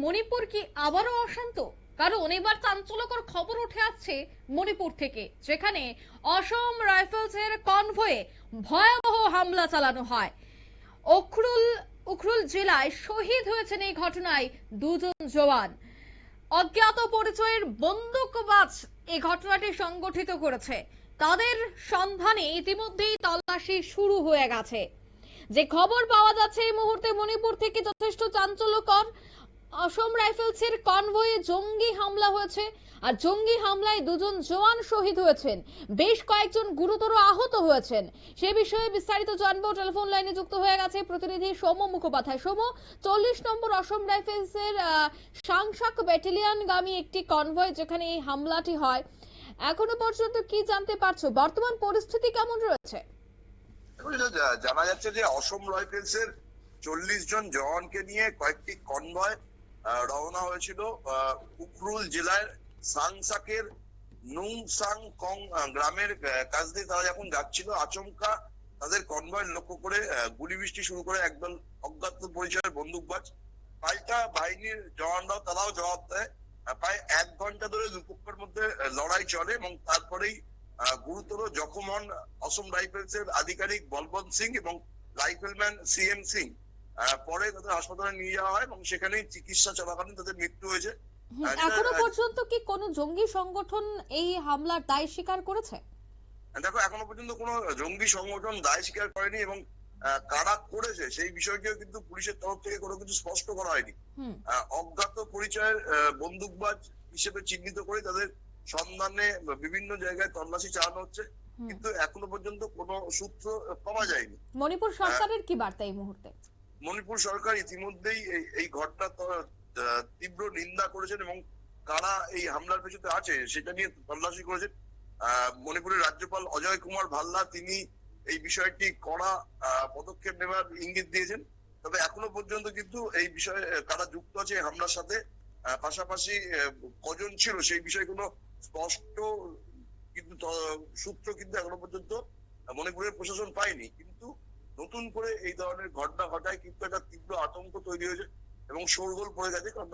মণিপুর কি আবারও অশান্ত? কারণ এবার চাঞ্চল্যকর খবর উঠে আসছে মণিপুর থেকে, যেখানে অসম রাইফেলসের কনভয়ে ভয়াবহ হামলা চালানো হয়। উখরুল জেলায় শহীদ হয়েছেন এই ঘটনায় দুজন জওয়ান। অজ্ঞাত পরিচয়ের বন্দুকবাজ এই ঘটনাটি সংগঠিত করেছে। তাদের সন্ধানে ইতিমধ্যেই তল্লাশি শুরু হয়ে গেছে। যে খবর পাওয়া যাচ্ছে এই মুহূর্তে মণিপুর থেকে যথেষ্ট চাঞ্চল্যকর। অসম রাইফেলসের কনভয়ে জঙ্গি হামলা হয়েছে, আর জঙ্গি হামলায় দুজন জওয়ান শহীদ হয়েছেন, বেশ কয়েকজন গুরুতর আহত হয়েছেন। সে বিষয়ে বিস্তারিত জানবো। টেলিফোন লাইনে যুক্ত হয়ে গেছে প্রতিনিধি সৌম মুখোপাধ্যায়। সৌম, 40 নম্বর অসম রাইফেলসের সাংসাক ব্যাটালিয়ন গামী একটি কনভয় যেখানে এই হামলাটি হয়, এখনো পর্যন্ত কি জানতে পারছো? বর্তমান পরিস্থিতি কেমন রয়েছে? জানা যাচ্ছে যে অসম রাইফেলসের 40 জন জওয়ানকে নিয়ে কয়েকটি কনভয় রওনা হয়েছিল উখরুল জেলার সাংসাকের নুংসাং কং গ্রামের কাছ দিয়ে। তারা যখন যাচ্ছিল, আচমকা তাদের কনভয় লক্ষ্য করে গুলি বৃষ্টি শুরু করে একদল অজ্ঞাত পরিচয়ের বন্দুকবাজ। পাল্টা বাহিনীর জওয়ানরাও তারাও জবাব দেয়। প্রায় 1 ঘন্টা ধরে দুপক্ষের মধ্যে লড়াই চলে এবং তারপরেই গুরুতর জখম হন অসম রাইফেলসের আধিকারিক বলবন্ত সিং এবং রাইফেলম্যান সিএম সিং। পরে তাদের হাসপাতালে নিয়ে যাওয়া হয় এবং সেখানেই চিকিৎসা চলাকালীন তাদের মৃত্যু হয়েছে। এখনো পর্যন্ত কি কোনো জঙ্গি সংগঠন এই হামলার দায় স্বীকার করেছে? দেখো, এখনো পর্যন্ত কোনো জঙ্গি সংগঠন দায় স্বীকার করেনি এবং কারা করেছে সেই বিষয়টিও কিন্তু পুলিশের তরফ থেকে কোনো কিছু স্পষ্ট করা হয়নি। অজ্ঞাত পরিচয়ের বন্দুকবাজ হিসেবে চিহ্নিত করে তাদের সন্ধানে বিভিন্ন জায়গায় তল্লাশি চালানো হচ্ছে, কিন্তু এখনো পর্যন্ত কোনো সূত্র পাওয়া যায়নি। মণিপুর সরকারের কি বার্তা এই মুহূর্তে? মণিপুর সরকার ইতিমধ্যেই এই ঘটনা তীব্র নিন্দা করেছেন এবং কারা এই হামলার পেছনে আছে সেটা নিয়ে তল্লাশি করেছেন। মণিপুরের রাজ্যপাল অজয় কুমার ভাল্লা তিনি এই বিষয়টি কড়া পদক্ষেপ নেওয়ার ইঙ্গিত দিয়েছেন। তবে এখনো পর্যন্ত কিন্তু এই বিষয়ে কারা যুক্ত আছে হামলার সাথে, পাশাপাশি কজন ছিল সেই বিষয়ে কোনো স্পষ্ট কিন্তু সূত্র কিন্তু এখনো পর্যন্ত মণিপুরের প্রশাসন পায়নি। কিন্তু নতুন করে এই ধরনের ঘটনা ঘটায় কিন্তু একটা তীব্র আতঙ্ক তৈরি হয়েছে এবং শোরগোল পড়ে গেছে। কারণ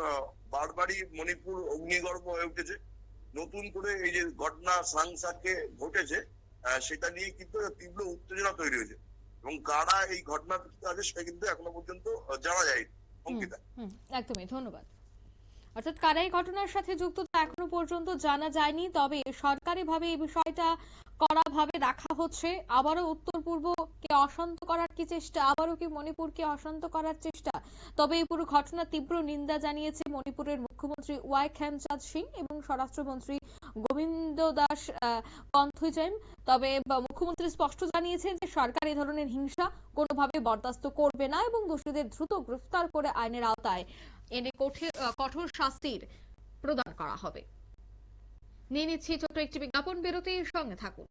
বারবারই মণিপুর অগ্নিগর্ভ হয়ে উঠেছে। নতুন করে এই যে ঘটনা সাংসাকে ঘটেছে সেটা নিয়ে কিন্তু তীব্র উত্তেজনা তৈরি হয়েছে এবং কারা এই ঘটনার পিছনে আছে সেটা কিন্তু এখনো পর্যন্ত জানা যায়নি। অঙ্কিতা, একদমই ধন্যবাদ। অর্থাৎ কারা এই ঘটনার সাথে যুক্ত তা এখনো পর্যন্ত জানা যায়নি, তবে সরকারিভাবে এই বিষয়টা কড়াভাবে দেখা হচ্ছে। আবারও উত্তর পূর্বকে অশান্ত করার কি চেষ্টা, আবারও কি মণিপুরকে অশান্ত করার চেষ্টা? তবে এই পুরো ঘটনা তীব্র নিন্দা জানিয়েছে মণিপুরের মুখ্যমন্ত্রী ওয়াই খেমচাঁদ সিং এবং স্বরাষ্ট্রমন্ত্রী গোবিন্দ দাস কন্থুইজেম। তবে মুখ্যমন্ত্রী স্পষ্ট জানিয়েছেন যে সরকার এই ধরনের হিংসা কোনোভাবে বরদাস্ত করবে না এবং দোষীদের দ্রুত গ্রেফতার করে আইনের আওতায় এনে কঠোর শাস্তির প্রদান করা হবে। নিয়ে নিচ্ছি ছোট্ট একটি বিজ্ঞাপন বিরতির সঙ্গে থাকুন।